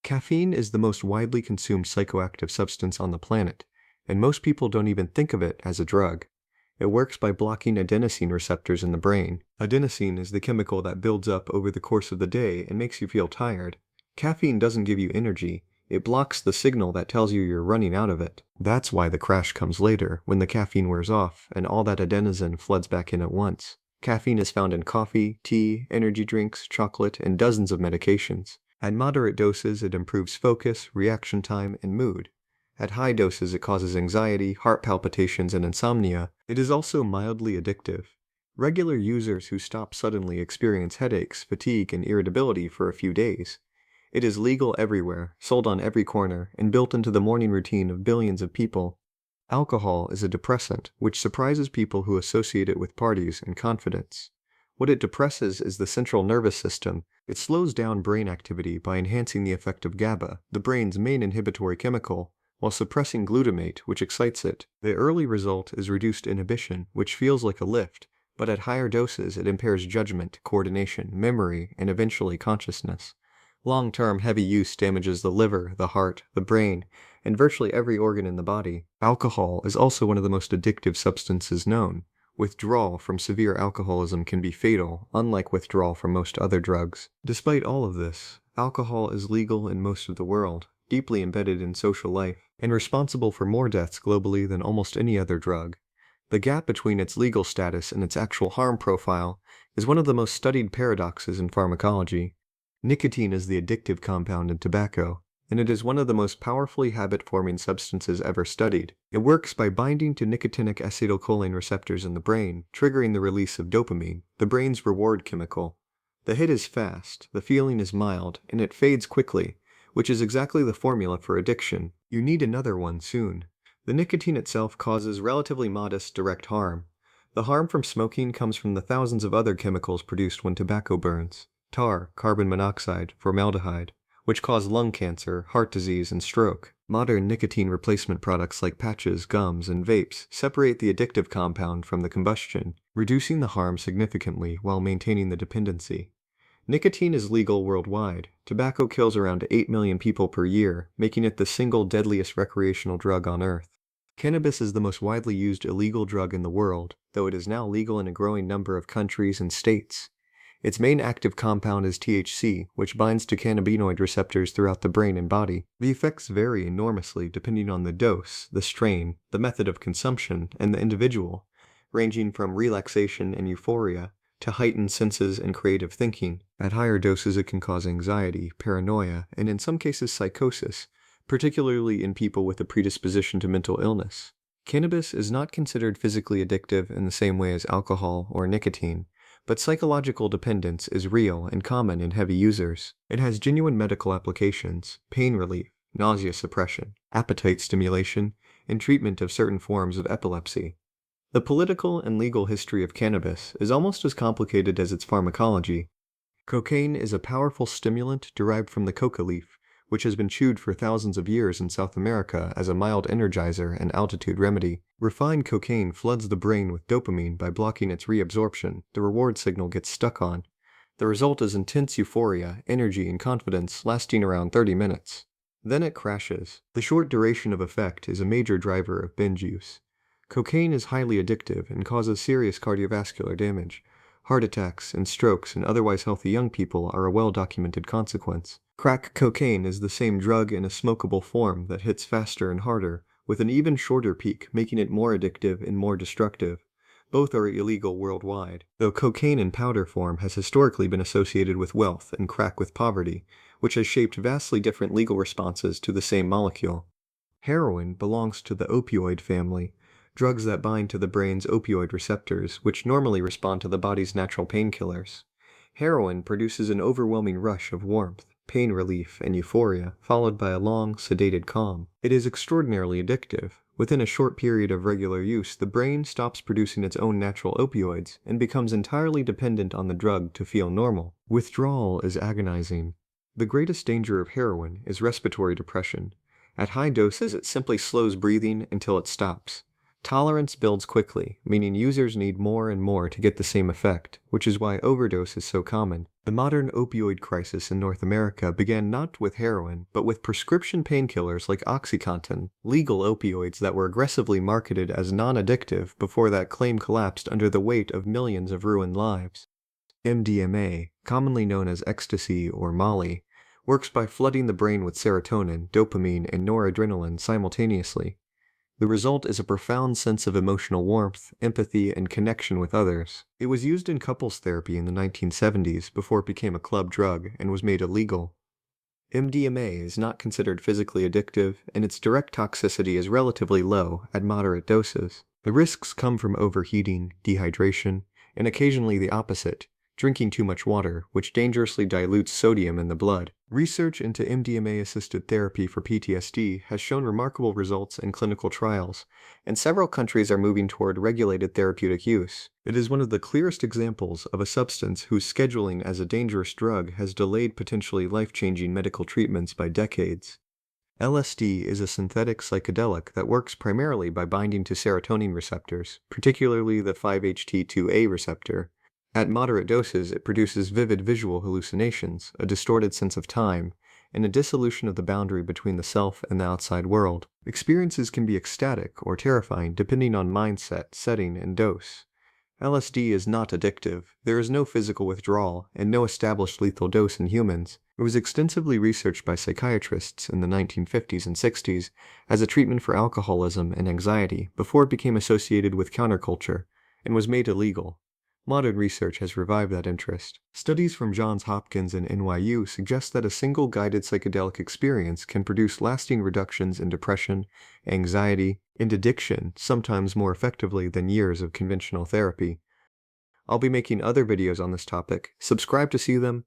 Caffeine is the most widely consumed psychoactive substance on the planet, and most people don't even think of it as a drug. It works by blocking adenosine receptors in the brain. Adenosine is the chemical that builds up over the course of the day and makes you feel tired. Caffeine doesn't give you energy, it blocks the signal that tells you you're running out of it. That's why the crash comes later, when the caffeine wears off and all that adenosine floods back in at once. Caffeine is found in coffee, tea, energy drinks, chocolate, and dozens of medications. At moderate doses, it improves focus, reaction time, and mood. At high doses, it causes anxiety, heart palpitations, and insomnia. It is also mildly addictive. Regular users who stop suddenly experience headaches, fatigue, and irritability for a few days. It is legal everywhere, sold on every corner, and built into the morning routine of billions of people. Alcohol is a depressant, which surprises people who associate it with parties and confidence. What it depresses is the central nervous system. It slows down brain activity by enhancing the effect of GABA, the brain's main inhibitory chemical, while suppressing glutamate, which excites it. The early result is reduced inhibition, which feels like a lift, but at higher doses it impairs judgment, coordination, memory, and eventually consciousness. Long-term heavy use damages the liver, the heart, the brain, and virtually every organ in the body. Alcohol is also one of the most addictive substances known. Withdrawal from severe alcoholism can be fatal, unlike withdrawal from most other drugs. Despite all of this, alcohol is legal in most of the world, deeply embedded in social life, and responsible for more deaths globally than almost any other drug. The gap between its legal status and its actual harm profile is one of the most studied paradoxes in pharmacology. Nicotine is the addictive compound in tobacco, and it is one of the most powerfully habit-forming substances ever studied. It works by binding to nicotinic acetylcholine receptors in the brain, triggering the release of dopamine, the brain's reward chemical. The hit is fast, the feeling is mild, and it fades quickly, which is exactly the formula for addiction. You need another one soon. The nicotine itself causes relatively modest direct harm. The harm from smoking comes from the thousands of other chemicals produced when tobacco burns. Tar, carbon monoxide, formaldehyde, which cause lung cancer, heart disease, and stroke. Modern nicotine replacement products like patches, gums, and vapes separate the addictive compound from the combustion, reducing the harm significantly while maintaining the dependency. Nicotine is legal worldwide. Tobacco kills around 8 million people per year, making it the single deadliest recreational drug on Earth. Cannabis is the most widely used illegal drug in the world, though it is now legal in a growing number of countries and states. Its main active compound is THC, which binds to cannabinoid receptors throughout the brain and body. The effects vary enormously depending on the dose, the strain, the method of consumption, and the individual, ranging from relaxation and euphoria to heightened senses and creative thinking. At higher doses, it can cause anxiety, paranoia, and in some cases psychosis, particularly in people with a predisposition to mental illness. Cannabis is not considered physically addictive in the same way as alcohol or nicotine, but psychological dependence is real and common in heavy users. It has genuine medical applications: pain relief, nausea suppression, appetite stimulation, and treatment of certain forms of epilepsy. The political and legal history of cannabis is almost as complicated as its pharmacology. Cocaine is a powerful stimulant derived from the coca leaf, which has been chewed for thousands of years in South America as a mild energizer and altitude remedy. Refined cocaine floods the brain with dopamine by blocking its reabsorption. The reward signal gets stuck on. The result is intense euphoria, energy, and confidence lasting around 30 minutes. Then it crashes. The short duration of effect is a major driver of binge use. Cocaine is highly addictive and causes serious cardiovascular damage. Heart attacks and strokes in otherwise healthy young people are a well-documented consequence. Crack cocaine is the same drug in a smokable form that hits faster and harder, with an even shorter peak, making it more addictive and more destructive. Both are illegal worldwide, though cocaine in powder form has historically been associated with wealth and crack with poverty, which has shaped vastly different legal responses to the same molecule. Heroin belongs to the opioid family, drugs that bind to the brain's opioid receptors, which normally respond to the body's natural painkillers. Heroin produces an overwhelming rush of warmth, pain relief, and euphoria, followed by a long, sedated calm. It is extraordinarily addictive. Within a short period of regular use, the brain stops producing its own natural opioids and becomes entirely dependent on the drug to feel normal. Withdrawal is agonizing. The greatest danger of heroin is respiratory depression. At high doses, it simply slows breathing until it stops. Tolerance builds quickly, meaning users need more and more to get the same effect, which is why overdose is so common. The modern opioid crisis in North America began not with heroin, but with prescription painkillers like OxyContin, legal opioids that were aggressively marketed as non-addictive before that claim collapsed under the weight of millions of ruined lives. MDMA, commonly known as ecstasy or Molly, works by flooding the brain with serotonin, dopamine, and noradrenaline simultaneously. The result is a profound sense of emotional warmth, empathy, and connection with others. It was used in couples therapy in the 1970s before it became a club drug and was made illegal. MDMA is not considered physically addictive, and its direct toxicity is relatively low at moderate doses. The risks come from overheating, dehydration, and occasionally the opposite, drinking too much water, which dangerously dilutes sodium in the blood. Research into MDMA-assisted therapy for PTSD has shown remarkable results in clinical trials, and several countries are moving toward regulated therapeutic use. It is one of the clearest examples of a substance whose scheduling as a dangerous drug has delayed potentially life-changing medical treatments by decades. LSD is a synthetic psychedelic that works primarily by binding to serotonin receptors, particularly the 5-HT2A receptor. At moderate doses, it produces vivid visual hallucinations, a distorted sense of time, and a dissolution of the boundary between the self and the outside world. Experiences can be ecstatic or terrifying depending on mindset, setting, and dose. LSD is not addictive. There is no physical withdrawal, and no established lethal dose in humans. It was extensively researched by psychiatrists in the 1950s and 60s as a treatment for alcoholism and anxiety before it became associated with counterculture and was made illegal. Modern research has revived that interest. Studies from Johns Hopkins and NYU suggest that a single guided psychedelic experience can produce lasting reductions in depression, anxiety, and addiction, sometimes more effectively than years of conventional therapy. I'll be making other videos on this topic. Subscribe to see them,